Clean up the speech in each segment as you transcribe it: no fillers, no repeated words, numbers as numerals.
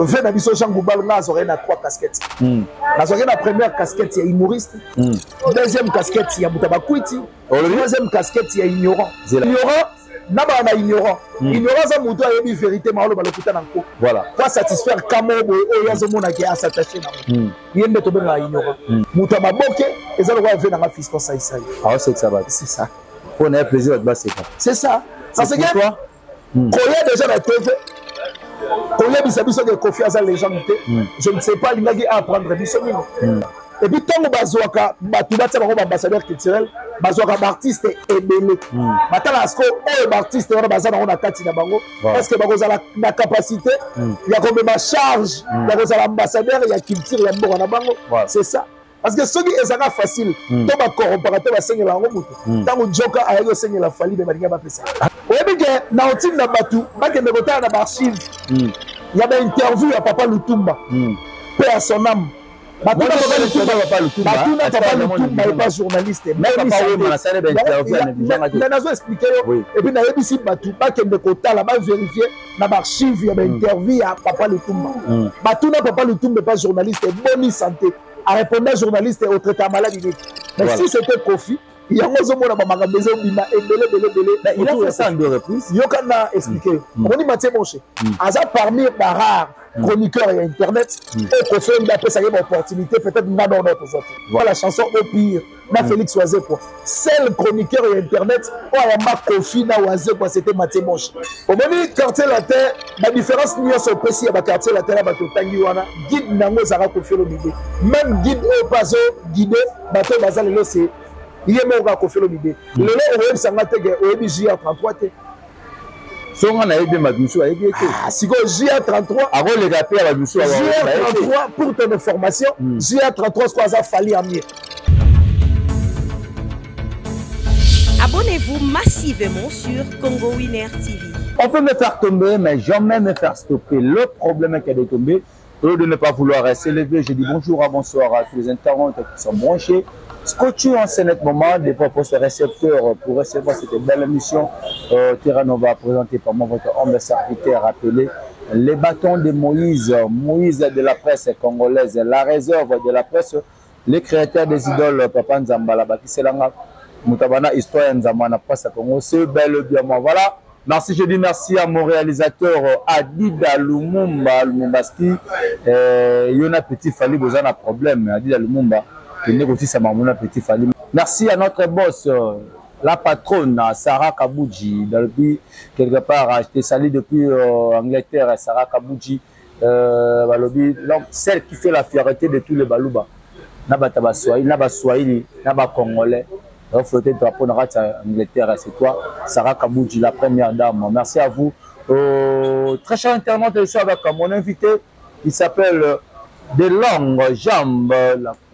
Fait na biso Jean Goubal na azoré na 3 casquettes. Azoré na première casquette il y a humoriste. Deuxième casquette il y a Mutabakwiti. Troisième casquette il y a ignorant. Ignorant naba na ignorant. Ignorant za mutu a yebi vérité ma oloba lokuta na nko. Voilà. Pour satisfaire Kamobo oyo azomona ki a s'attacher na. Yembe to benga ignorant. Mutababoke ezalo kwa ve na ma fiston ça ça. Ah c'est ça va. C'est ça. On a plaisir de passer. C'est ça. Parce que toi Koya déjà la TV. Koya bisabiso de confiance à les gens. Je ne sais pas l'imagi à apprendre bisomino. Et puis tant que bazoaka batubata ba ambassadeur culturel bazoaka artiste ebele. Matala asko o artiste wana bazana on a kati na bango parce que bakoza la capacité ya comme ma charge ya koza l'ambassadeur ya culture ya mboka na bango. C'est ça. Parce que ceux qui est facile, tout va corrompre, va saigner la route. Tant que Joka a eu saigner la folie de Malinga va faire ça. Oui, mais Naotin n'a pas tout. Pas que Negotan a l'archive. Il y avait une interview à Papa Lutumba. Paix à son âme. Batuna Papa Lutumba n'est pas journaliste. Mais il a expliqué. Et puis, il a dit pas que Negotan a vérifié. Dans l'archive, il y avait une interview à Papa Lutumba. Batuna Papa Lutumba n'est pas journaliste. Bonne santé. À répondre aux journalistes et au traitement maladie. Mais si c'était Kofi, il y a un il a fait ça en 2 reprises. Il y a expliqué. On dit Mathieu Monché. Azar parmi les rares chroniqueurs et Internet, et Kofi il a fait ça une opportunité, peut-être dans notre autres. Voilà la chanson au pire. Na Félix Oazé quoi. Seul chroniqueur et Internet, oh il y a Kofi na Oazé quoi, c'était Mathieu Monché. Au moment quartier la terre, la différence n'y se précise à quartier la terre bateau Tangiwana, guide nango zara Kofi l'obligé. Même guide au paso guidé, bateau bazal le c'est il est mort à Kofi l'obligé. Le là au sangate au BJ à 33 t. Son on a aidé Madoussou a aidé. Ah si go JA33 avant les rappels à Madoussou JA33 pour ton information, JA33 quoi ça fallait en mieux. Abonnez-vous massivement sur Congo Winner TV. On peut me faire tomber, mais jamais me faire stopper. Le problème est qu'elle est tombée. Au lieu de ne pas vouloir s'élever, je dis bonjour à bonsoir à tous les internautes qui sont branchés. Scotchu en ce net moment des propos récepteurs pour recevoir cette belle émission. Terranova présentée par mon votre humble serviteur appelé les bâtons de Moïse. Moïse de la presse congolaise, la réserve de la presse, les créateurs des idoles, Papa Nzambala, Bakissé Langa. Moutabana, histoire Nzamana presse à Congo, c'est bel bien moi. Voilà, merci, je dis merci à mon réalisateur Adida Lumumba, Lumumbaski. Il y a un petit Fali, vous avez un problème, Adida Lumumba, qui négocie sa maman, petit Fali. Merci à notre boss, la patronne, Sarah Kabouji, depuis quelque part, je t'ai sali depuis Angleterre, Sarah Kabouji, celle qui fait la fierté de tous les Balouba. Naba Swahili, Naba Swahili, Naba Congolais. Flotter le drapeau de Angleterre, c'est toi, Sarah Kabouji, la première dame. Merci à vous. Très cher internaute, je suis avec mon invité, il s'appelle De Longues Jambes,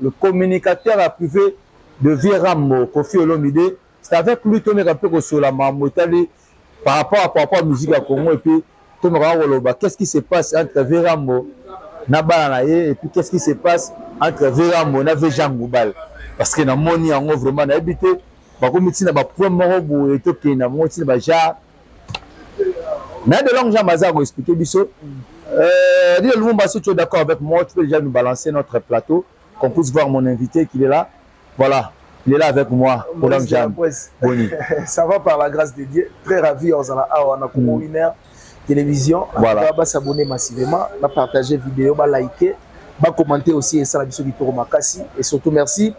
le communicateur privé de Virambo, Kofi Olomide. C'est avec lui que je me rappelle sur la Mamotali par rapport à la musique à Congo. Et puis, qu'est-ce qui se passe entre Virambo et puis qu'est-ce qui se passe entre Virambo et Jean Goubal? Parce que dans mon nid, on vraiment habité. Comme si on a point mort et tout qui n'a pas de déjà. Mais De Longues Jambes, je vais expliquer biso. Si tu es d'accord avec moi, tu peux déjà nous balancer notre plateau, qu'on puisse voir mon invité qui est là. Voilà, il est là avec moi. De Longues Jambes. Ça va par la grâce de Dieu. Très ravi, on a Congo Winner télévision. Voilà. On va s'abonner massivement, on va partager vidéo, on va liker, on va commenter aussi et ça la vidéo du Toro Makassi. Et surtout merci.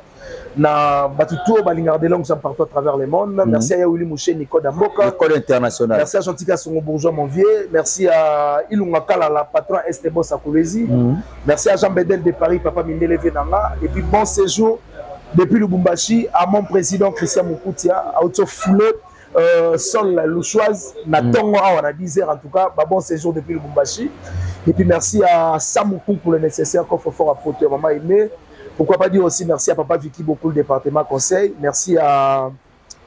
Na batuto balinga De Longues Jambes partout à travers le monde. Merci à Yaouli Mouché, Nico Damboka, Nico international. Merci à Chantika Songo Bourgeois mon vieux. Merci à Ilunga Kala, la patron Estebo Sakolezi. Merci à Jean Bedel de Paris, Papa Mindele Venanga. Et puis bon séjour depuis Lubumbashi à mon président Christian Moukoutia, à Otto Foulé, Sol Louchoise, Natongo on a 10 heures en tout cas. Bon séjour depuis Lubumbashi. Et puis merci à Samoukou pour le nécessaire coffre fort à porter maman aimée. Pourquoi pas dire aussi merci à Papa Vicky beaucoup le département conseil. Merci à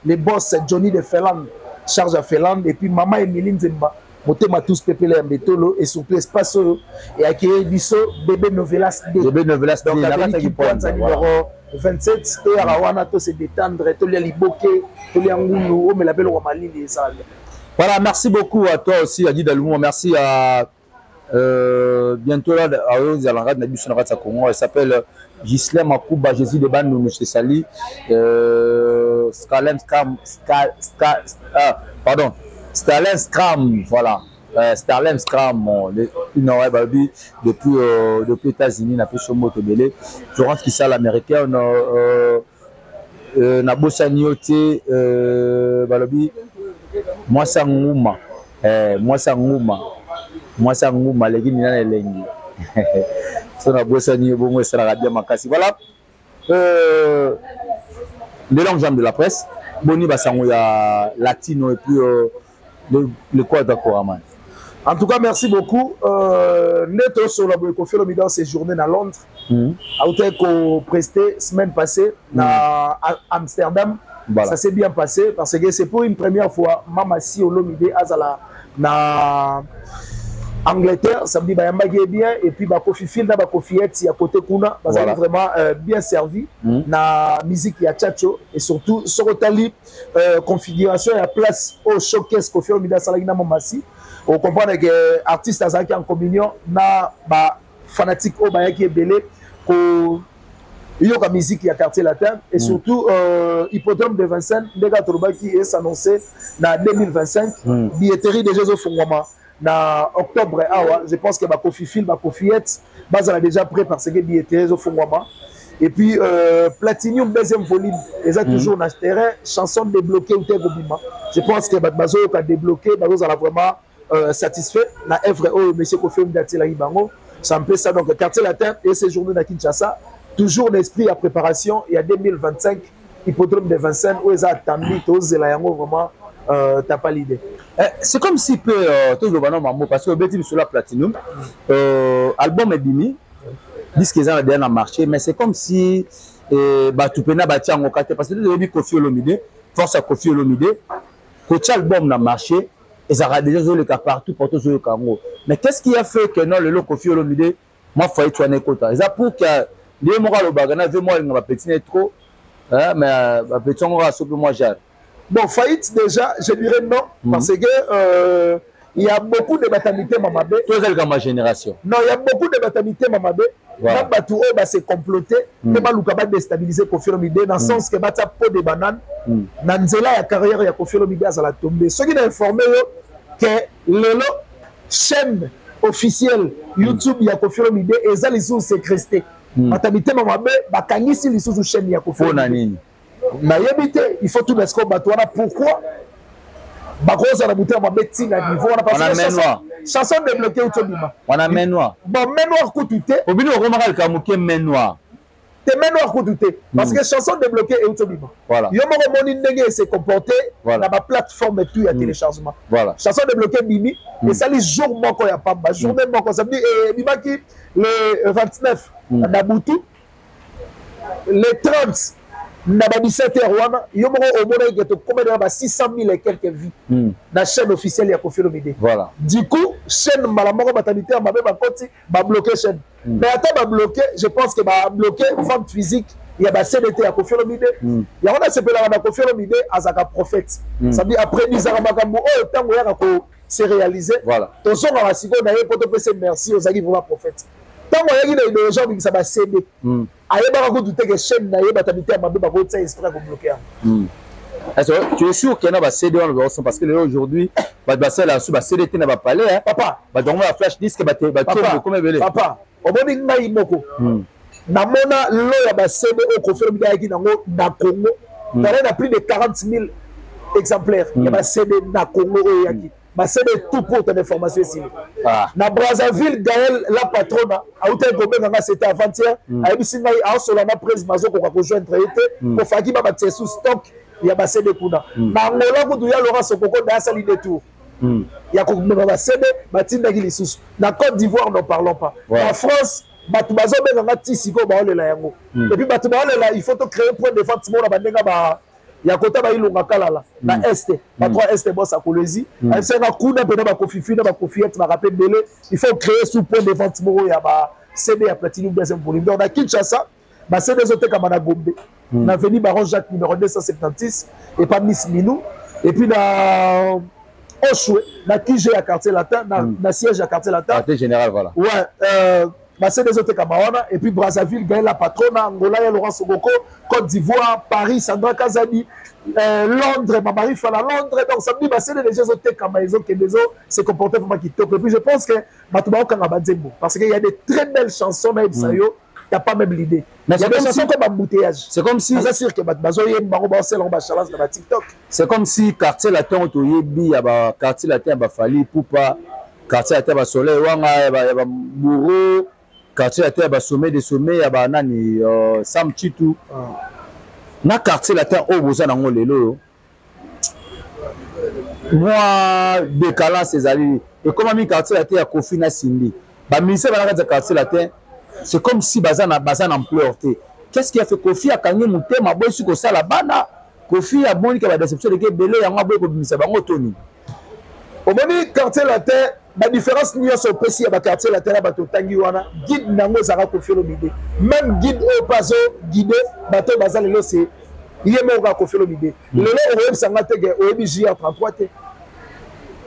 les boss Johnny de Féland, charge à Féland. Et puis Maman Emiline Zemba, Motema tous Pépé Mbetolo et surtout Espace et accueillir Bisso, Bébé Novelas D. Bébé Novelas D, numéro 27. Et à Rawana, tout se détendre, tout les liboké, tout les angulu, mais la belle Romaline et ça. Voilà, merci beaucoup à toi aussi, Adida Lumumba. Merci à bientôt là, à Congo, il s'appelle Gislain Makuba, Jésus de Bandou, M. Sali, Stalin Scram, voilà. Starlem Scram, depuis États-Unis, on a fait son mot Tobélé. Florence Kissa, l'américaine, Nabosa Nioté, Balobi, moi Sangouma, les Guinéens et les Lengi. C'est Nabosa Niobo, c'est la radio Makasi. Voilà. Les longues jambes de la presse, Boni Bassango, il y a Latino et puis le quoi d'accord, man. En tout cas, merci beaucoup. Neto sur la Kofi Olomide dans ses journées à Londres. A été presté semaine passée à Amsterdam. Voilà. Ça s'est bien passé parce que c'est pour une première fois Mamasi Olomide Azala na Angleterre. Ça me dit bah bien et puis bah Kofi Phil na bah Kofi Eti à côté Kuna. Bah ça vraiment bien servi na musique ya Chacho et surtout sur Otali configuration et la place au showcase Kofi Olomide Azala na Mamasi. On comprend que l'artiste a en communion na ba fanatique au baya qui est belé ko yo ka musique ya quartier latin et surtout hippodrome de Vincennes ndeka Toroba qui est annoncé na 2025 billetterie déjà au fondement na octobre awa je pense que ba Kofi Phil ba Kofi Et bazala déjà prêt parce que billetterie au fondement et puis Platinum deuxième volume ils ont toujours na terrain chanson débloquée ou Tegobima je pense que bazo ka débloqué bazo la vraiment satisfait na œuvre au monsieur Kofi Olomide Bango ça me plaît ça donc quartier latin et ces journées à Kinshasa toujours l'esprit à préparation il y a 2025 hippodrome de Vincennes où ils ont attendu tous la yango vraiment t'as pas l'idée c'est comme si peu tout le monde parce que Betty sur la Platinum album est bimi disque qu'ils ont bien marché mais c'est comme si bah tu peux na bâtir en quartier parce que tu Kofi Olomide force à Kofi Olomide coach album n'a marché. Ils ont déjà joué le cas partout, partout sur le Congo. Mais qu'est-ce qui a fait que non, le Kofi Olomide, moi, il faut être un écouteur. Ils ont pour que les mois le bagana, 2 mois, ils n'ont petit trop, mais petit on va souper moi j'ai. Bon, faillite déjà, je dirais non, parce que il y a beaucoup de batamités Mamabé. Toi, c'est ma génération. Non, il y a beaucoup de batamités Mamabé. Même Batou va se comploter, même Loukaba déstabiliser Kofi Olomide dans le sens que Bata pot de banane, Nanzela la carrière de Kofi Olomide à la tomber. Ceux qui ont informé que le chaîne officielle YouTube de Kofi Olomide et ça les sous sécrestés. Batamité Mamabé, Bakangisi les sous chaîne de Kofi Olomide. Il faut tout mettre comme Batouana. Pourquoi? Bakose la bouteille ma bêtine à niveau on a passé chanson débloquée au Tobima. On a main noire. Bon main noire coutouté. Au bino remarque Kamouké main noire. T'es main noire coutouté parce que chanson débloquée au Tobima. Voilà. Yo mo moni ndenge s'est comporté dans ma plateforme et tout à téléchargement. Voilà. Chanson débloquée Bimi et ça les jours moko ya pamba journée moko ça dit Bima qui le 29 na Butu le 30 na 17h wana yo moko au monde que combien de 600 000 et quelques vies na chaîne officielle ya Kofi Olomide. Voilà. Du coup chaîne malamoko batalité ma même côté ba bloquer chaîne. Mais attends ba bloquer, je pense que ba bloquer vente physique il y a ba CDT ya Kofi Olomide. Il y a on a ce pela na Kofi Olomide azaka prophète. Ça dit après bizarre makambo oh tango ya ko c'est réalisé. Voilà. Ton son na siko na ye poto pese merci aux aki vraiment prophète. Tango ya ki na gens qui ça ba CD. Ayeba ko douter que chaîne na ye batamité ya mabe ba ko tsa esprit ko bloquer. Tu es sûr qu'il y en a des CD parce que aujourd'hui, les CDT n'a pas parlé. Papa, la flash disque, papa, au bon moment, il moko. Namona lo ya ba CD au Kofi Olomide nango na Congo. Il y a plus de 40 000 exemplaires. Il y a ba CD na Congo au yaki. Ba CD tout pour ton information ici. Na Brazzaville, Gaël la patronne a outé gobé nga c'était avant-hier. A ebisi ngai a solo na prise mazo ko rejoindre été ko faki ba ba sous stock. Il y a passé des coups. Mais on a dit Laurent Sokoko dans sa ligne de tour. Il y a passé des sous. La Côte d'Ivoire, n'en parlons pas. En France, et puis il faut créer un point de vente. Il y a côté de l'Ilunga Kalala, la Est, la 3 Est, boss à Colosie. Il faut créer sous point de vente. Il y a CD à Platinum deuxième volume. Donc, à Kinshasa, c'est des hôtels comme à Gombe. On a venu Baron Jacques numéro 276 et pas Miss Minou. Et puis Oshwe, na QG à quartier latin, na siège à quartier latin. Quartier général, voilà. Ouais, c'est des autres Cameroun, et puis Brazzaville, gagne la patronne, Angola, il y a Laurent Sogoko, Côte d'Ivoire, Paris, Sandra Kazadi, Londres, Mamari Fala, Londres, donc ça me dit, c'est les autres Cameroun qui se comportaient pour qui top. Et puis je pense que Matouba Okangabadzembo, parce qu'il y a des très belles chansons, mais il n'y a pas même l'idée. Il y a des chansons comme embouteillage. C'est comme si. C'est sûr que c'est comme si quartier latin autoyebi ya quartier latin ba Fali Poupa, quartier latin ba Soleil Wanga ya ba Bourreau, quartier latin ba Sommet des Sommets ya ba nani Sam Chitu. Na quartier latin o boza nango lelo. Moi décalant ces alliés et comme ami quartier latin ya Kofi na Sindi. Ba ministère ba na quartier latin. C'est comme si Bazan en pleurté. Qu'est-ce qui a fait Kofi a gagné mon thème à boire sur ça la bana? Kofi a bon que la déception de que belé en boire comme ça bango Tony. Au moment quartier latin, la différence n'y a sur précis à quartier latin là bateau tangiwana guide nango zara Kofi Olomide. Même guide au paso guidé bateau Bazan le c'est yéme au Kofi Olomide. Le là au sangate au BJ 33 t.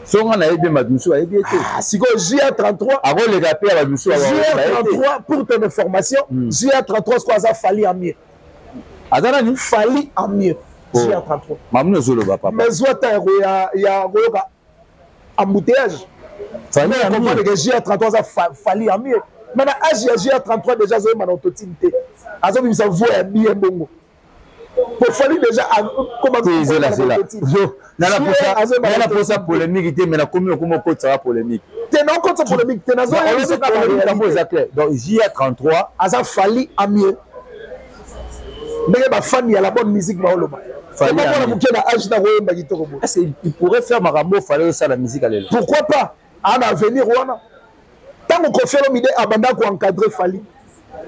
So on a aidé Madoussou a aidé. Si go JA33 avant les gars à Madoussou JA33 pour ton information, JA33 ce qu'on a fallu en mieux. Azana ni fallu en mieux. JA33. Mamnou zolo ba papa. Mais soit il y a embouteillage. Fallu en mieux. Que JA33 a fallu en mieux. Maintenant JA33 déjà zoé manototité. Azo bi ça voit bien bongo. Pour fallu déjà comment c'est là. Nana pour ça polémique mais na comme ça polémique. T'es non contre polémique, t'es nazo donc JA33 a fallu en mieux. Mais ba fan il y a la bonne musique ba oloba. Il pourrait faire Marambo fallait ça la musique à l'élo. Pourquoi pas? En avenir wana. Tant qu'on fait l'omide abanda ko encadrer Fali.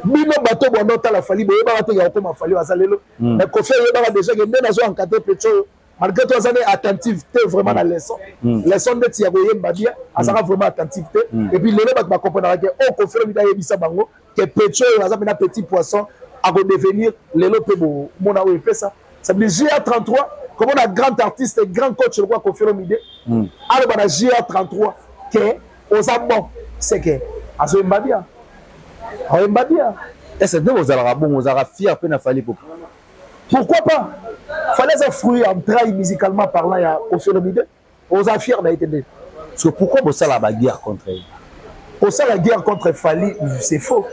Bino bateau bondo ta la Fali boye ba te ya ko ma Fali azalelo. Mais ko fait ba déjà que nazo encadrer Pecho malgré toi années attentivité vraiment dans leçon. Leçon de tia boye mbadia azara vraiment attentivité et puis le ba comprendre que on ko fait l'omide yebisa bango que Pecho azaba na petit poisson à redevenir le lopebo mona o ça. Ça veut dire GA33 comme on a grand artiste et grand coach le quoi qu'on fait l'omide. Alors bah GA33 que aux amants c'est que azo mbadia. Et c'est deux vous aura fier peine à Fali pourquoi pas? Fallait ça fruit en trail musicalement parlant ya au phénomène aux affaires n'a été dit. Parce que pourquoi vous ça la guerre contre elle? Pour ça la guerre contre Fali c'est faux.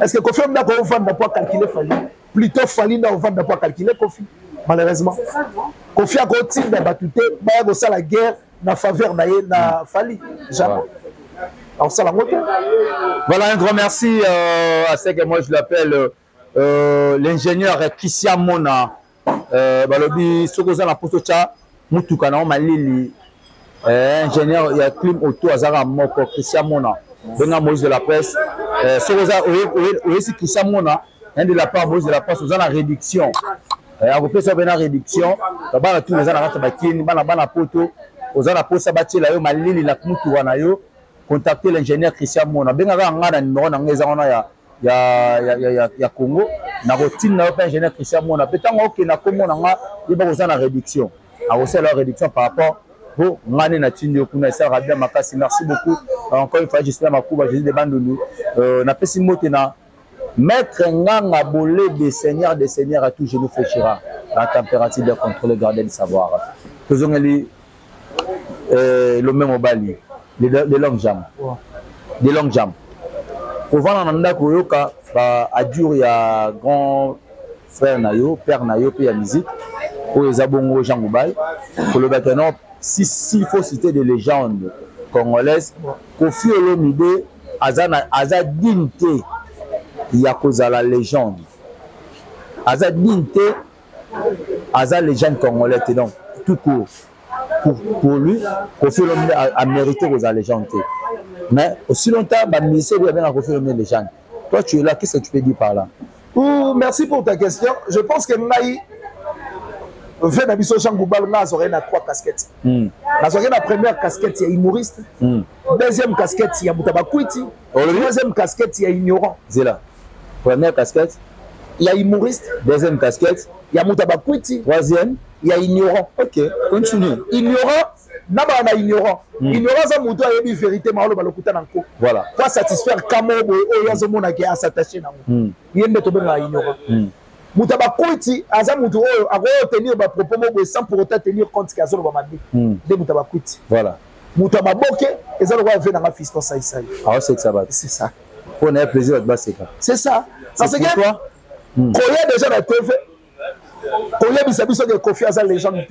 Est-ce que Kofi n'a pas calculer Fali? Plutôt Fali n'a pas calculer Kofi. Malheureusement. Kofi a continué à battre pour ça la guerre na faveur na Fali. Jamais. Alors ça la moto. Voilà un grand merci à ce que moi je l'appelle l'ingénieur Christian Mona. Balobi sokoza na potocha mutuka na malili ingénieur ya clim auto azara moko Christian Mona. Benga Moïse de la presse sokoza aussi Christian Mona un de la part Moïse de la presse aux la réduction. A repris ça bena réduction ba tous les ana rata bakini bana poto aux la posa batela yo malili la mutu wana yo. Contacter l'ingénieur Christian Mona. Benga ngana numéro na ngeza wana ya Congo. Na routine na ingénieur Christian Mona. Petango OK na komo na nga yeba ko na réduction. A aussi la réduction par rapport au ngane na tindi okuna ça rabia makasi. Merci beaucoup. Encore une fois j'espère makuba Jésus de Bandulu. Na pesi mote na Maître Nganga Bolé des seigneurs à tout genou fléchira. La température de contrôle garder le savoir. Faisons le même au Bali. Des longues jambes. Des longues jambes. Au vent en anda koyoka à dur il y a grand frère nayo, père nayo puis la musique pour les abongo Jean Mobile. Pour le bâtiment s'il faut citer des légendes congolaises, Kofi Olomide aza dinte ya koza la légende. Aza dinte aza légende congolaise donc tout court. Pour lui, Kofi Olomide a mérité aux légendes. Mais aussi longtemps, le ministère a Kofi Olomide légende. Toi, tu es là, qu'est-ce que tu peux dire par là? Merci pour ta question. Je pense que Naï, Jean Goubal, on a 3 casquettes. La première casquette, il y a humoriste. Deuxième casquette, il y a Moutabakwiti. Deuxième casquette, il y a ignorant. C'est là. Première casquette, il y a humoriste. Deuxième casquette, il y a Moutabakwiti. Troisième, il y a ignorant. Ok, continue. Ignorant, naba na ignorant ignorant za mutu ayebi vérité ma oloba lokuta na nko voilà pour satisfaire kamo oyo azomona ke s'attacher nango yembe to benga ignorant mutu abakuti aza mutu oyo akoyo tenir ba propos mo sans pour autant tenir compte que azoloba mabe de mutu abakuti voilà mutu ababoke eza lokwa ve na fiston sai sai ah c'est ça c'est ça pour un plaisir de passer c'est ça parce que quoi koya déjà na TV koya bisabiso de confiance à légende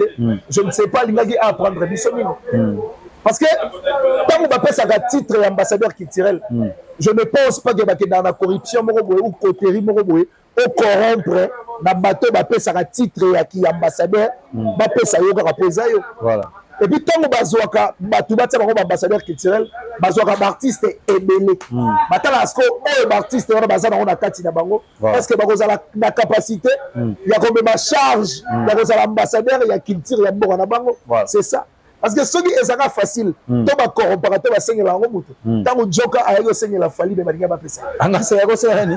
je ne sais pas l'ingaki à apprendre bisomino parce que tant que bapesa ka titre ambassadeur culturel je ne pense pas que dans la corruption ou coterie au corrompre na bateau bapesa ka titre ya ki ambassadeur bapesa yo ka posa yo voilà et puis tant que bazwaka batu batsa ba ambassadeur culturel bazwaka artiste ebele batala asko o artiste wana bazana na kati na bango est-ce que bakozala na capacité ya ko ma charge ya kozala ambassadeur ya culture ya mboka na bango c'est ça parce que ceux qui est facile to ba corrompre to ba sengela ngo mutu tango joka ayo sengela fali be balinga ba pesa anga se yako se hani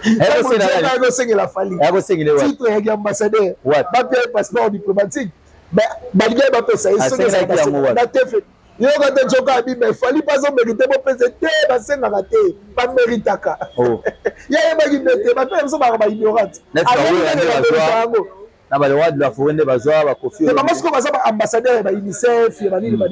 ayo sengela fali yako sengela titre ya ambassadeur ba papier passeport diplomatique balinga ba pesa eso ke na tefe yo ka te joka bi me fali pas on mériter bo pesa te ba senga ka te ba méritaka ya ba ki mete ba pe so ba ignorant na ba roi de la forêt bazwa ba kofi mais parce que bazaba ambassadeur ba UNICEF ya bani là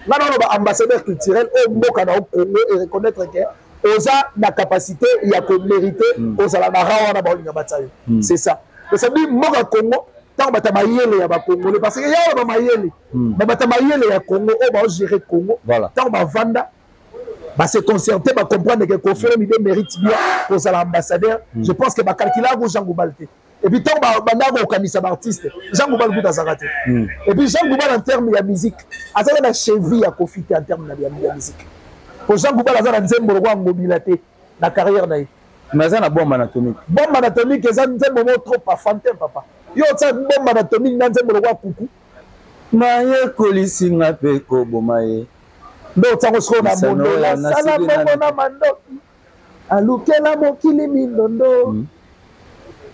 non ba ambassadeur culturel au mboka na Congo et reconnaître que oza na capacité ya ko mériter ozala na rawa na ba linga batayo c'est ça ça dit mboka Congo tant bata mayele ya ba Congolais parce que ya ba mayele ba bata mayele ya Congo o ba gérer Congo tant ba vanda ba se concerter ba comprendre que Kofi Olomide mérite bien ozala ambassadeur je pense que ba calculer go Jean Goubalte et puis tant banda okanisa ba artiste Jean Goubal kuta zakate et puis Jean Goubal en termes de musique azala na cheville à Kofi en termes de musique pour Jean Goubal azala nzembo kwa mobilité na carrière na mais azala bombe anatomique eza nzembo mo trop enfantin papa yo tsa bombe anatomique na nzembo kwa kuku maye kolisinga pe ko bomaye ndo tsa ko sona mondo la sala bongo na mandoki alukela mokili mindondo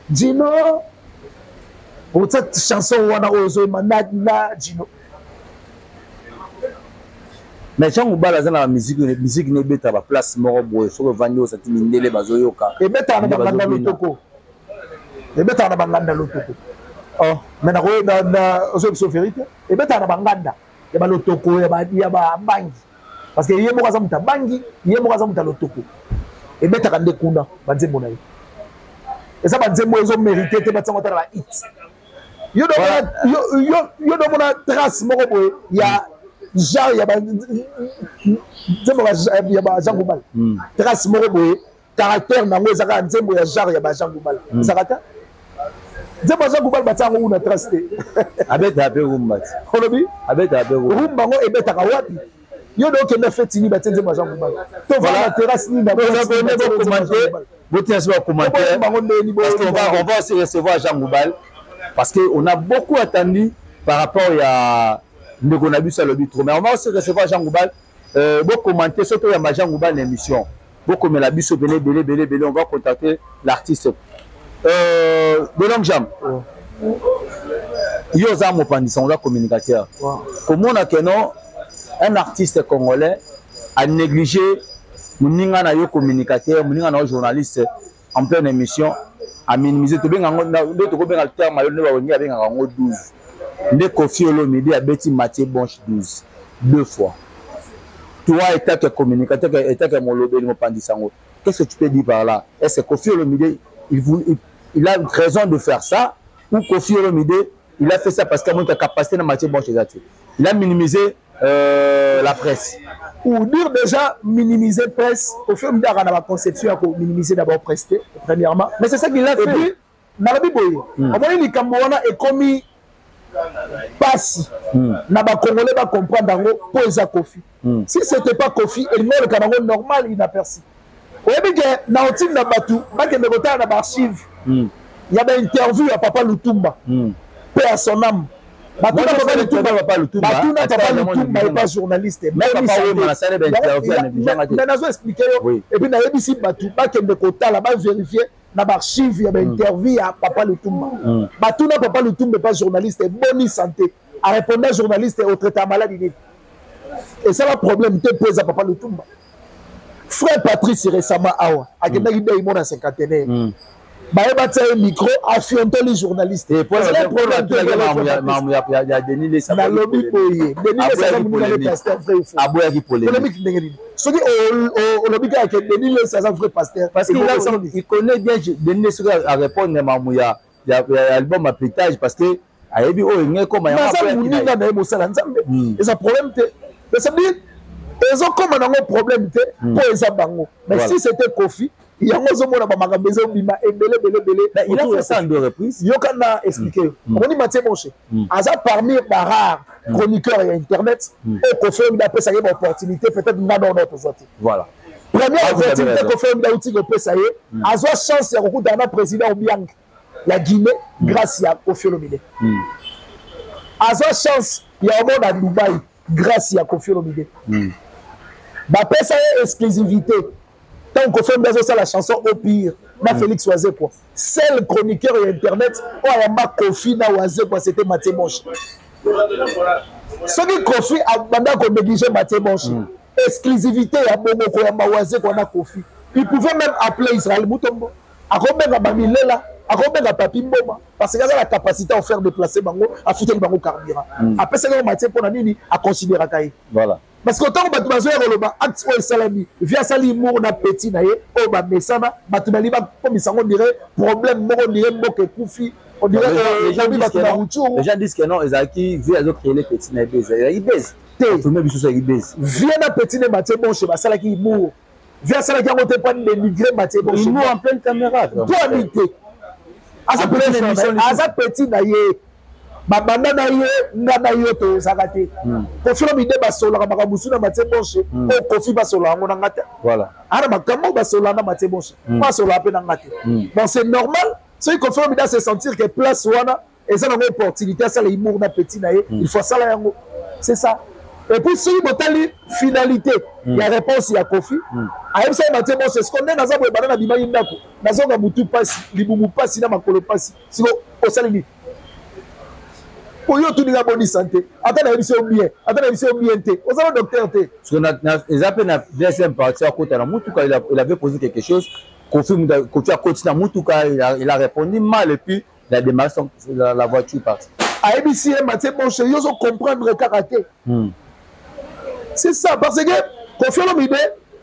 Dino, pour cette chanson, on a osé na Dino. Mais Jean Goubal a la musique ne beta ba place moro boy so vanyo sa timindele bazoyoka. Et beta na banganda lotoko. Et beta na banganda lotoko. Oh, mais na ozo so vérité. Et beta na banganda. Ya ba lotoko ya ba bangi. Parce que yemo kaza muta bangi, yemo kaza muta lotoko. Et beta kande kuna banzembo na yo. Et ça va dire moi ils ont mérité te battre la hit yo do mona trace moko boy ya genre ya ba Jean Goubal trace moko boy caractère nango ezaka nzembo ya genre ya ba Jean Goubal zakata nzembo Jean Goubal batango una trace te abeta pe rumba holobi abeta pe rumba ngo ebeta ka wapi yo do ke na feti ni batenze Jean Goubal to voilà terrasse ni na commenter. Vous tenez sur commentaire parce qu'on va aussi recevoir Jean Goubal parce qu'on a beaucoup attendu par rapport à Ndegonabusa le bitro mais on va aussi recevoir Jean Goubal vous commenter surtout il y a Jean Goubal l'émission vous comme la biso belé on va contacter l'artiste Belong Jam Yoza Mopandisa on va communicateur comment on a que non un artiste congolais a négligé Mouninga na yo communicateur, mouninga na journaliste en pleine émission à minimiser to benga ndo to ko benga terme mayo ne ba wenga benga ngo 12. Nde Kofi Olomide a beti Mathieu Bonche 12 deux fois. Toi état que communicateur état que mon lobby mo pandisango. Qu'est-ce que tu peux dire par là? Est-ce que Kofi Olomide il a raison de faire ça ou Kofi Olomide il a fait ça parce qu'il a une capacité na Mathieu Bonche exact. Il a minimisé la presse. Ou dire déjà minimiser presse, au fur et à mesure qu'on a la conception, il minimiser d'abord presse, premièrement. Mais c'est ça qu'il a fait. Et puis, dans la Bible, on voit que les Camerounais est commis passe. Na ba Congolais va comprendre pour les Kofi. Si c'était pas Kofi, le Cameroun normal il n'a perçu. Vous voyez que dans le team na Batu, pas que le retard dans l'archive, il y avait une interview à Papa Lutumba, paix à son âme. Batuna Papa Lutumba n'est pas journaliste. Mais Nanazo expliqué. Et puis Nayebi Batu, pas que le quota là-bas vérifier dans l'archive, il y avait une interview à Papa Lutumba. Batuna Papa Lutumba n'est pas journaliste, bonne santé. à répondre journaliste au traitement maladie. Et ça le problème te pose à Papa Lutumba. Frère Patrice récemment awa akendaki be imona cinquantenaire. Bah battu un micro affianté les journalistes. Et pour le problème il y a Denis les na lobby boye. Denis les ça le pasteur frère. Aboya qui polémique. Ce qui au lobby que Denis les ça vrai pasteur parce qu'il connaît bien Denis les à répondre mamouya il y a album à pétage parce que ayebi o ngé comme ya ça muninga na mosala nzambe. Et ça problème te ça veut dire ils ont comme un problème pour les bango. Mais si c'était Kofi, il y a un zomona ba makambo bima ebele. Il a fait ça en 2 reprises. Yokana expliquer. On dit Mathieu Monché. Aza parmi les rares chroniqueurs et internet et Kofi d'après ça y a une opportunité peut-être n'a dans notre sortie. Voilà. Première opportunité Kofi d'outil que peut ça y est. Aza chance ya beaucoup d'un président Obiang la Guinée grâce à Kofi Olomide. Aza chance il y a un monde à Dubaï grâce à Kofi Olomide. Bah, ça y est exclusivité. Tant qu'on fait la chanson au pire, na Félix Oazé quoi. Seul chroniqueur et internet, oh y a ma Kofi na Oazé quoi, c'était Mathieu Monche. Ce qui Kofi a bandé qu'on négligeait Mathieu Monche. Exclusivité à Bongo quoi, ma Oazé quoi na Kofi. Il pouvait même appeler Israël Moutombo. À combien de Bamilela, à combien de Papi Mboma, parce qu'il a la capacité à faire déplacer Bango, à foutre le Bango carburant. Après ça, Mathieu pour Nani à considérer Kaye. Voilà. Parce que tant que tu vas faire le acte ou salami, via sali mour na petit naie, oh bah mesana, bah tu vas comme ça on dirait problème, on dirait moque koufi, on dirait les gens disent que non, Ezaki via les autres créer les petits naie baise, ils baise. Tout le monde biso ils baise. Via na petit naie Mathieu bon chez basala qui mour. Via sala qui a monté pas dénigrer Mathieu bon. Il mour en pleine caméra. Toi habité. À sa petit naie. Babanda na ye ngana yo to zakate Kofi Olomide basola ka makabusu na Mathieu Bonche o Kofi basola ngo na ngata voilà ara makambo basola na Mathieu Bonche basola pe na ngata bon c'est normal c'est Kofi Olomide se sentir que place wana et ça na opportunité ça les humour na petit na ye il faut ça la yango c'est ça et puis si botali finalité il y a réponse ya Kofi ayem ça Mathieu Bonche ce qu'on est na za boye bana na bimayi ndako na zonga mutu pasi libumu pasi na makolo pasi siko osali pour yo tout la bonne santé attends émission bien aux allons docteur té parce que ils appellent la deuxième partie à côté la mutuka il avait posé quelque chose Kofi a continué mutuka il a répondu mal et puis la démarche la voiture partie à ABC Mathieu Bonche yo comprendre le caractère c'est ça parce que Kofi Olomide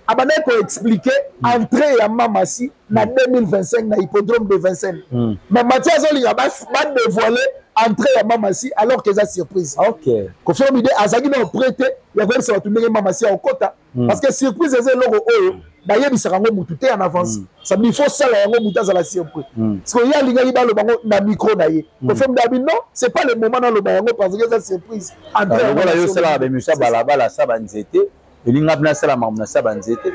abana ko expliquer entrée ya Mamasi na 2025 na hippodrome de Vincennes mais Mathieu Azolinga ba dévoiler entrée à Mamasi alors que c'est surprise. OK. Kofi Olomide azaki na prêter, il y avait ça tout le Mamasi au kota parce que surprise c'est logo oyo d'ailleurs il sera mutu en avance. Ça il faut ça la mutu za la surprise. Parce que ya linga ba le bango na micro na ye. Kofi Olomide non, c'est pas le moment dans le bango parce que c'est surprise. Entrée voilà yo sala ba musa balabala sa banzete. Elinga bna sala mamna sa banzete.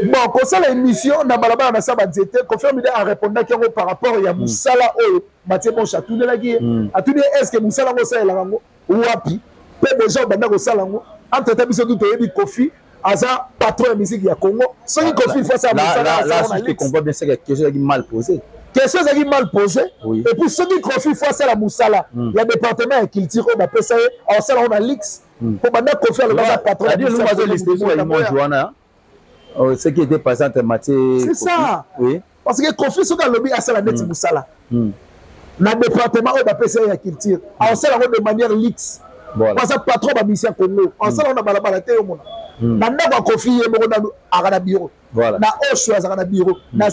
Bon, quand ça l'émission na balabala na sa banzete, Kofi Olomide a répondu par rapport à Moussala oyo Mathieu Bonche a tout de la guerre. A tout de est-ce que Moussala ngo ça la ngo wapi? Peu de gens banda ko sala ngo. Entre temps biso tout yebi Kofi aza patron de musique ya Congo. Ce qui Kofi face à Moussala là je comprends bien c'est quelque chose qui mal posé. Quelque chose qui mal posé. Oui. Et puis ce qui Kofi face à la Moussala, il y a département qui tire on appelle ça en sala on a l'X. Pour banda Kofi le patron de Moussala. Ce qui était passé entre Mathieu. C'est ça. Oui. Parce que Kofi sur le lobby à sala net Moussala. Dans le département où on appelle ça culture on sait de manière lix parce que patron de mission Congo on sait on a balabala te mona na ndako Kofi ye moko na na bureau na Osho za na bureau na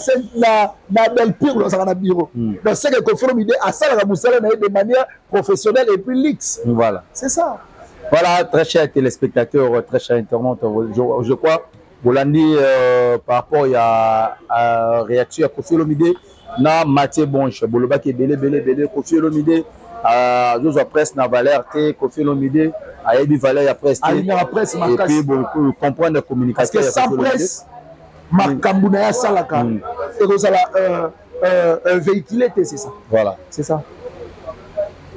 Bel Pire za na bureau donc c'est que Kofi Olomide a ça la Moussala de manière professionnelle et puis lix voilà c'est ça voilà très chers téléspectateurs très chers internautes je crois Bolandi par rapport à réaction à Kofi Olomide na Mathieu Bonche boloba ki belé Kofi Olomide zozo presse na valeur te Kofi Olomide ayebi valeur ya presse et puis bon comprendre la communication parce que sans presse makambu na ya salaka et que ça la véhiculé c'est ça voilà c'est ça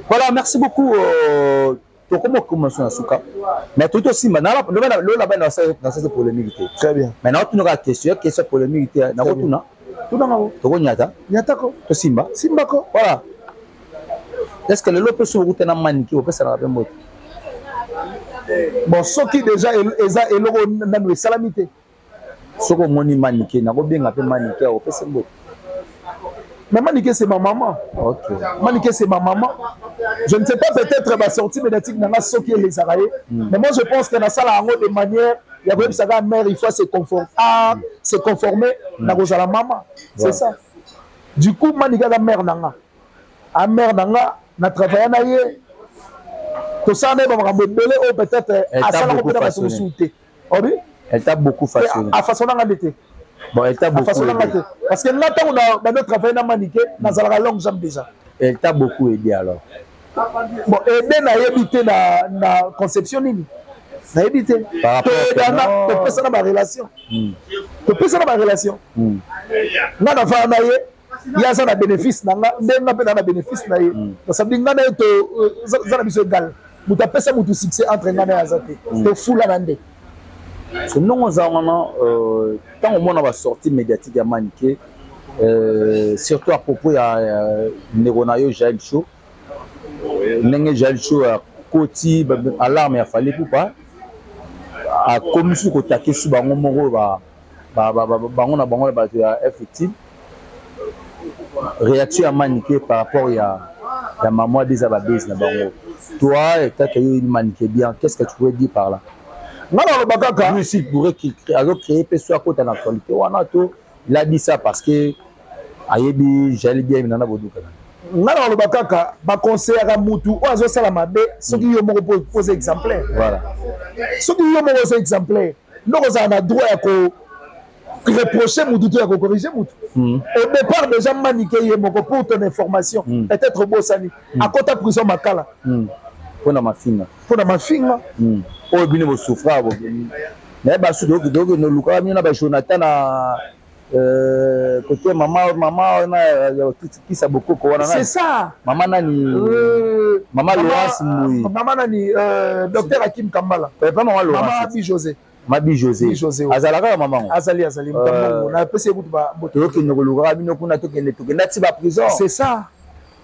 voilà merci beaucoup comment commencer à souka mais tout aussi maintenant là-bas dans cette polémique très bien maintenant tu n'auras question polémique na retourna tout dans haut to nyata ko to simba ko voilà est-ce que le lot peut se router dans maniqué ou peut ça la mot bon ceux qui déjà eza eloko nanu salamité ce que moni maniqué na ko bien appelé maniqué ou peut ça mot mais maniqué c'est ma maman. OK. Maniqué c'est ma maman. Je ne sais pas peut-être ma sortie médiatique dans ceux qui les araye mais moi je pense que dans ça la de manière il y a même ça la mère il faut se conformer na la maman. C'est ça. Du coup maniqué la mère nanga. A mère nanga na travailler na yé to ça ne va me belé ou peut-être à ça la ko peut souté. Oui, elle t'a beaucoup façonné. À façon na ngandete. Bon, elle t'a beaucoup aidé. Parce que là on a notre travail na maniqué na la longue jambe déjà. Elle t'a beaucoup aidé alors. Bon, aider na yébité na conception nini. Na yébité. Par rapport à to pesa na ma relation. To pesa na ma relation. Na na fa na yé il y a ça na bénéfice nanga ndenga pe na bénéfice na yé. Ça veut dire ngana to za biso égal. Muta pesa mutu succès entre ngana ya zate. To fula nande. Ce non tant au moins on va sortir médiatique à maniqué surtout à propos il y a Neronayo Jaël Show. Nenge Jaël Show à Koti alarme a fallu pour pas à comme si ko taquer sous bango moko bango na bango ba effectif réaction à maniqué par rapport il y a maman des ababés na bango toi et tu as maniqué bien qu'est-ce que tu pourrais dire par là non le bakaka lui aussi pourrait créer personne à côté de l'actualité il a dit ça parce que ayebi Jaël bien nana boduka ngana le bakaka ba conseiller à mutu o azo sala mabe soki yo moko poser exemplaire voilà soki yo moko poser exemplaire ndoko za na droit ya ko reprocher mutu to ya ko corriger mutu au départ déjà maniqué yo moko pour ton information peut-être bosani à côté prison makala pour na mafinga o bino bo souffra bo mais ba su dogo no luka mi na ba Jonathan na côté maman na qui ça beaucoup ko wana c'est ça maman nani maman Laurence Moui maman nani docteur Hakim Kambala pas maman Laurence Mabi José azalaka maman azali mtambo na pese mutu ba to ke no luka bino kuna to ke na ti ba prison c'est ça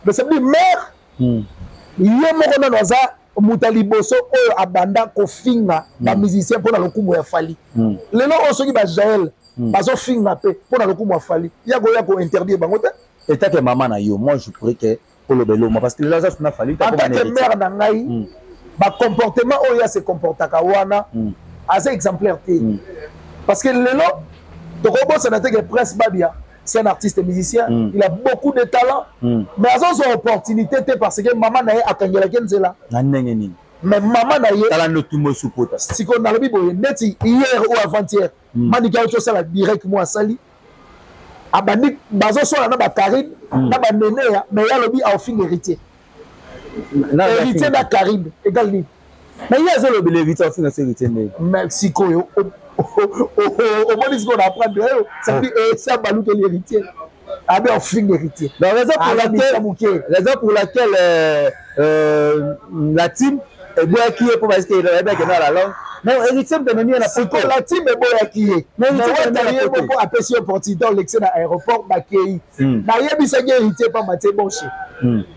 mais c'est bien mère yo moko na noza mutali boso oyo abanda kofinga ba musicien pour na lokumu ya fali lelo osoki ba Jaël bazo finga pe pour na lokumu ya fali ya ko interdire bango te et ta que maman na yo moi je pourrais que pour le belo parce que là ça na fali ta ko mère na ngai ba comportement oyo ya se comportaka wana assez exemplaire te parce que lelo to ko bossa na te que Prince Babia c'est un artiste musicien, il a beaucoup de talent, mais à son opportunité parce que maman n'a pas atteint Kenzela. Mais maman n'a pas si on a le bibo net hier ou avant-hier, manika auto ça la direct moi sali. Abani bazo so na ba Karim, na ba nene mais il y a le bi au fin héritier. Héritier da Karim égal ni. Mais il y a le héritier au fin héritier Mexico yo. Au moins, ce qu'on apprend de eux, ça dit c'est un balou de l'héritier. Ah bien, on finit l'héritier. La raison pour laquelle la team est bien qui est pour parce qu'il est bien dans la langue. Non, héritier de mener la c'est que la team est bien qui est. Mais il y a beaucoup apprécié opportunité dans l'excès à l'aéroport d'accueillir. D'ailleurs, il s'agit d'héritier pas maté bon chez.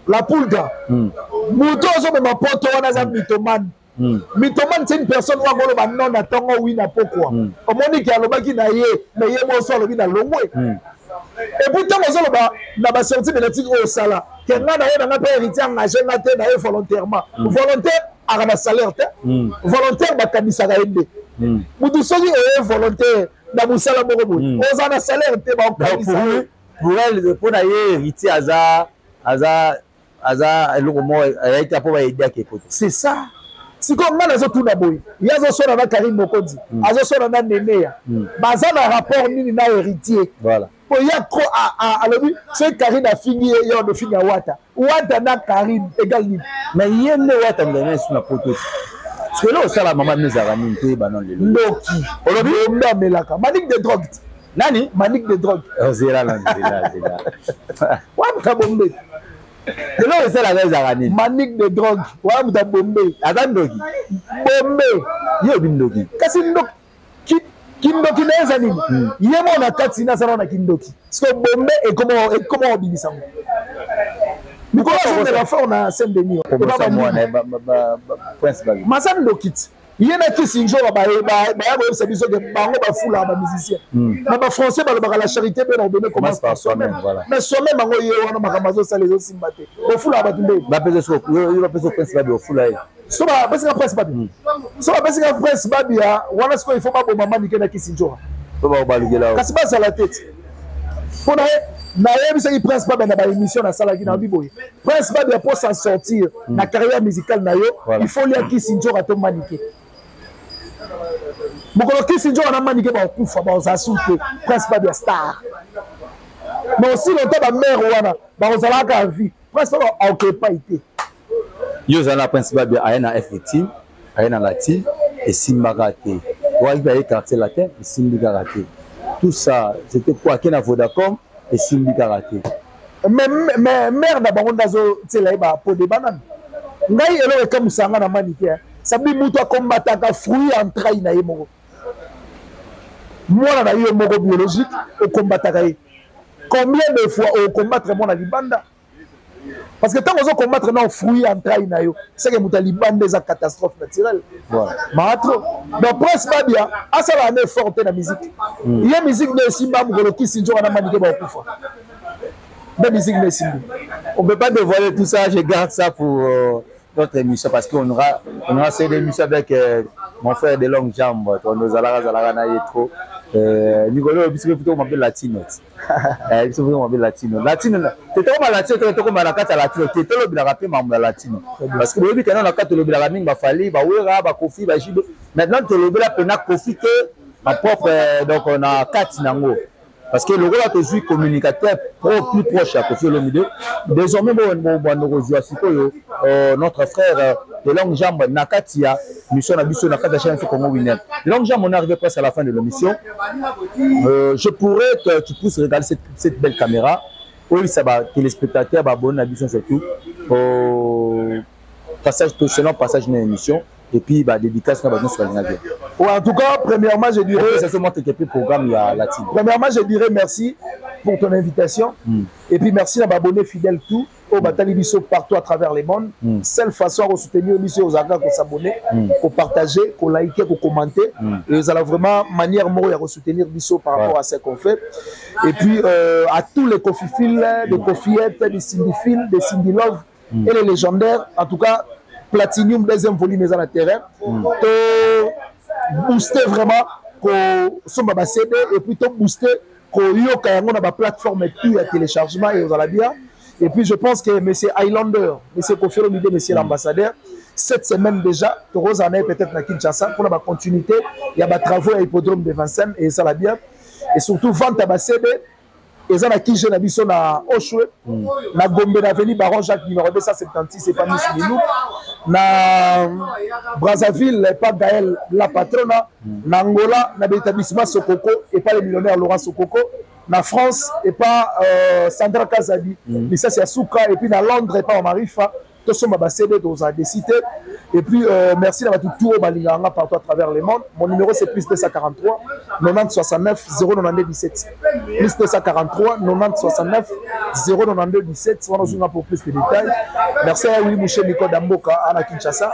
La poule gars. Mouton, on me m'apporte on a un mythomane. Mythomane c'est une personne où on va non attendre oui na pourquoi au monde qui a le baki na yé mais yé mo so le bi na longwe et puis tant on ba na ba sortie médiatique au sala que nga na yé na pa héritier engagé na te na yé volontairement volontaire à la salaire te volontaire ba kanisa ga ende mutu soki est volontaire na musala moko boy oza na salaire te ba kanisa pour elle pour na yé héritier aza eloko mo ayita po ba aider ke côté c'est ça. Si comme on a tout d'abord, il y a un son avec Karim Mokondi, il y a un son avec Nénéa. Basé dans le rapport ni na héritier. Voilà. Il y a trop à l'objet. C'est Karim a fini, il y a fini à Wata. Wata na Karim égal ni. Mais il y a une Wata mais sur la poteau. Parce que là ça la maman nous a ramené tout banon le. Loki. Aujourd'hui on a melaka. Manique de drogue. Nani? Manique de drogue. C'est là. Ouais, ça bombe. Et là, c'est la raison à manique de drogue. Voilà, vous avez bombé. Adandogi. Bombé. Yo bindogi. Kasi ndoki. Kindoki na ezani. Yemo na katina sana na kindoki. Parce que bombé et comment on dit ça? Nicolas on a fait on a Saint-Denis. Prince Babi. Mazan Dokit. Il y a qui sinjo ba ça biso de bango ba foula ba musicien. Na ba français ba la charité ben on donner commence par soi-même. Mais soi-même bango ye wana makamazo ça les aussi mbaté. Ba foula ba tumbe. Ba pese so yo ba pese Prince Babi au foula. So ba pese Prince Babi. So ba pese Prince Babi ya wana ce qu'il faut pas maman ni na qui sinjo. So ba balugela. Kasi ba la tête. Pour na yebisa ki Prince Babi na ba émission na sala ki na biboy. Prince Babi pour s'en sortir na carrière musicale na yo, il faut lui qui sinjo rato maniquer. Mokolo Kisinjo on a maniqué ba kufa ba osasuke Prince Babi star. Mais aussi longtemps ba mère wana ba ozala ka vie. Prince Babi a occupé été. Yo zala Prince Babi ayena F18, ayena Latin et Simbagate. Wa iba e quartier latin et Simbagate. Tout ça, c'était quoi Kena Vodacom et Simbagate. Mais mère na bango ndazo tsela ba po de banane. Ngai elo ka musanga na maniqué. Sabi mutu akombataka fruit en train na ye moko. Moi na ye moko biologique okombataka ye. Combien de fois au combattre mon libanda? Parce que tant qu'on combattre non fruit en train na yo, c'est que mutu libanda est une catastrophe naturelle. Voilà. Maatro. Donc Prince Babi a ça un effort dans la musique. Il y a musique de Simba Mugolo qui sinjo na manique ba kufa. La musique de Simba. On peut pas dévoiler tout ça, je garde ça pour notre émission parce qu'on aura cette émission avec mon frère de longues jambes. On nous a trop. Nicolas, il plutôt m'appelle Latino. Il plutôt m'appelle Latino. Latino, tu es comme Latino, tu es comme la carte Latino. Tu es le rapé ma Latino. Parce que le quand on a carte le bilaming, va falloir, va ouera, va kofi, va jibe. Maintenant, tu le bila pena kofi que ma propre donc on a quatre nango. Parce que le rôle de jouer communicateur plus proche à Kofi Olomide. Désormais, notre frère de longue jambe Nakatia, mission à Bissot Nakata chaîne Congo Winner. Longue jambe, on est arrivé presque à la fin de l'émission. Je pourrais que tu puisses regarder cette belle caméra. Oui, ça va, téléspectateurs, abonnés à Bissot surtout. Passage, selon passage de l'émission. Et puis, dédicace sur la en tout cas, premièrement, je dirais. C'est seulement tes programmes latino. Premièrement, je dirais merci pour ton invitation. Et puis, merci à m'abonner fidèle tout. Au Batali Bisso partout à travers les mondes. Seule façon de soutenir Bisso aux agents, pour s'abonner, pour partager, pour liker, pour commenter. Et vous allez vraiment manière moi à soutenir Bisso par rapport à ce qu'on fait. Et puis, à tous les cofifils, des cofiettes, des syndiphiles, des syndilove et les légendaires. En tout cas, Platinum, deuxième volume dans le terrain. Booster vraiment son CD et puis booster qu'on a ma plateforme et puis à téléchargement et aux bien. Et puis je pense que M. Highlander, M. Kofi Olomide, M. l'ambassadeur, cette semaine déjà, Toros en est peut-être à Kinshasa pour la continuité. Il y a des travaux à l'hippodrome de Vincennes et ça va bien. Et surtout, vente à CD. Et ça, qui j'ai l'habitude à Oshwe, na Gombe d'avenue Baron Jacques numéro 276, c'est pas Miss Milou, na Brazzaville, pas Gaël la patrona, na Angola, na l'établissement Sokoko, et pas le millionnaire Laurent Sokoko, na France, et pas Sandra Kazadi, mais ça c'est à Souka, et puis na Londres, et pas en Marifa. Tout ça m'a cédé dans a décidé. Et puis merci d'avoir tout tour Balinganga partout à travers le monde. Mon numéro c'est plus 243 90 69 092 17. Plus 243 90 69 092 17. On a pour plus de détails. Merci à Willy Mouché Nico Damboka à Kinshasa.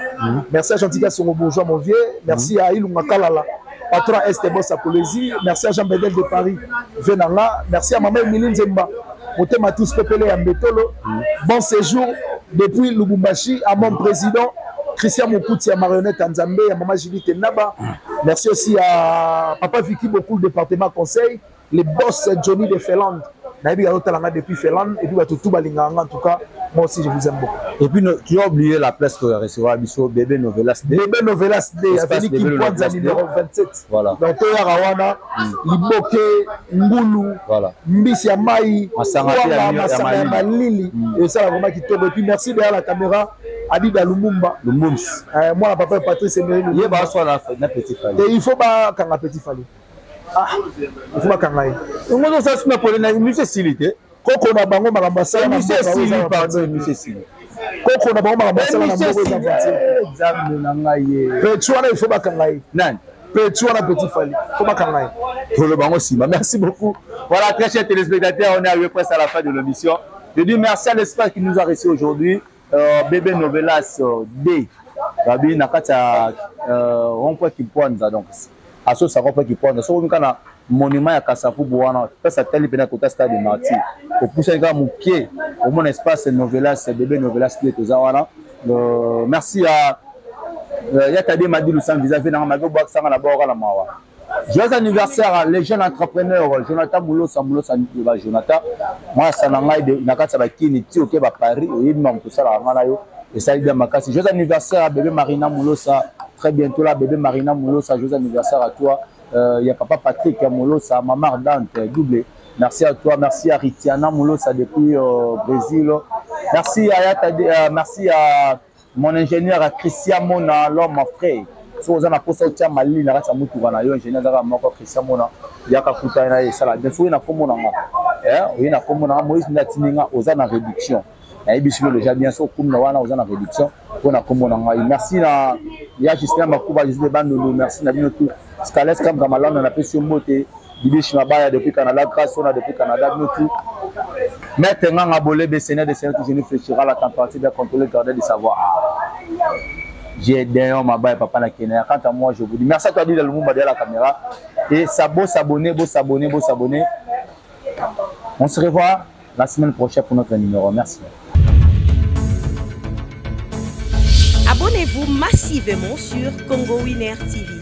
Merci à Jean-Tika Songo Bourgeois mon vieux. Merci à Ilunga Kalala. Patron Est Boss à Polésie. Merci à Jean Bedel de Paris. Venanga. Merci à Maman Emily Nzemba. Otema tous pepele à Mbetolo. Bon séjour depuis Lubumbashi à mon président Christian Mokouti à marionnette en Zambé, à Maman Judith Naba. Merci aussi à Papa Vicky beaucoup le département conseil, les boss Johnny de Finlande. Depuis Finlande et puis tout Balinganga en tout cas. Moi aussi je vous aime beaucoup. Et puis tu as oublié la place pour recevoir Bisso Bébé Novelas D. Bébé Novelas D avec qui pointe à numéro 27. Voilà. Donc Rawana, Liboke, Ngulu, voilà. Mbisi Amai, Masanga Lili. Et ça vraiment qui tombe. Et puis merci derrière la caméra. Adida Lumumba. Lumums. Moi, papa Patrice Emery. Il faut pas qu'un petit fallu. Ah, il faut pas qu'un aille. On va ça se met pour les musées silité. Koko na bango makambasa na musée sili pardon musée sili. Koko na bango makambasa na bango examen na ngai. Petchwana il faut pas qu'un aille. Nan. Petchwana petit fallu. Faut pas qu'un aille. Pour le bango sima. Merci beaucoup. Voilà, très chers téléspectateurs, on est arrivé presque à la fin de l'émission. Je dis merci à l'espace qui nous a reçus aujourd'hui. Bébé Novelas D. Babi Nakata Rond-Point Kiponza. Donc, à ce Rond-Point Kiponza. So, on a monument à Kassafou Bouana. Ça, tellement bien à stade de Marty. Au pouce à mon pied, au mon espace Novelas, Bébé Novelas D. Merci à Yakade Madi Lussan vis-à-vis de Mago Baksanga la Bora la Mawa. Joyeux anniversaire les jeunes entrepreneurs Jonathan Moulosa Jonathan. Moi, ça n'a pas de Nakata Bakini, Tioke Paris, et il m'a tout ça la Manayo. Et ça, il m'a cassé. Joyeux anniversaire à bébé Marina Moulosa. Très bientôt là, bébé Marina Moulosa. Joyeux anniversaire à toi. Il y a papa Patrick Moulosa, maman Dante, doublé. Merci à toi. Merci à Ritiana Moulosa depuis Brésil. Merci à merci à mon ingénieur Christian Mona, l'homme frère. Si vous avez un poste de Mali, vous avez un ingénieur Christian Mona, il y a un couteau et ça. Il faut une Moïse Natininga aux en réduction. Et puis, déjà bien sûr, comme nous avons en réduction, on a comme merci à Justin Makouba, Justin Bandolo, merci à tout. Scalès comme Gamalan, on a fait sur Moté, Didier Chimabaya depuis Canada, grâce on a depuis Canada, nous tout. Maintenant, à Bolé, des Sénats, je ne fléchira la température de contrôler, garder de savoir. J'ai d'ailleurs ma baille papa na Kenya. Quant à moi, je vous dis merci à toi de le monde derrière la caméra. Et ça beau s'abonner. On se revoit la semaine prochaine pour notre numéro. Merci. Abonnez-vous massivement sur Congo Winner TV.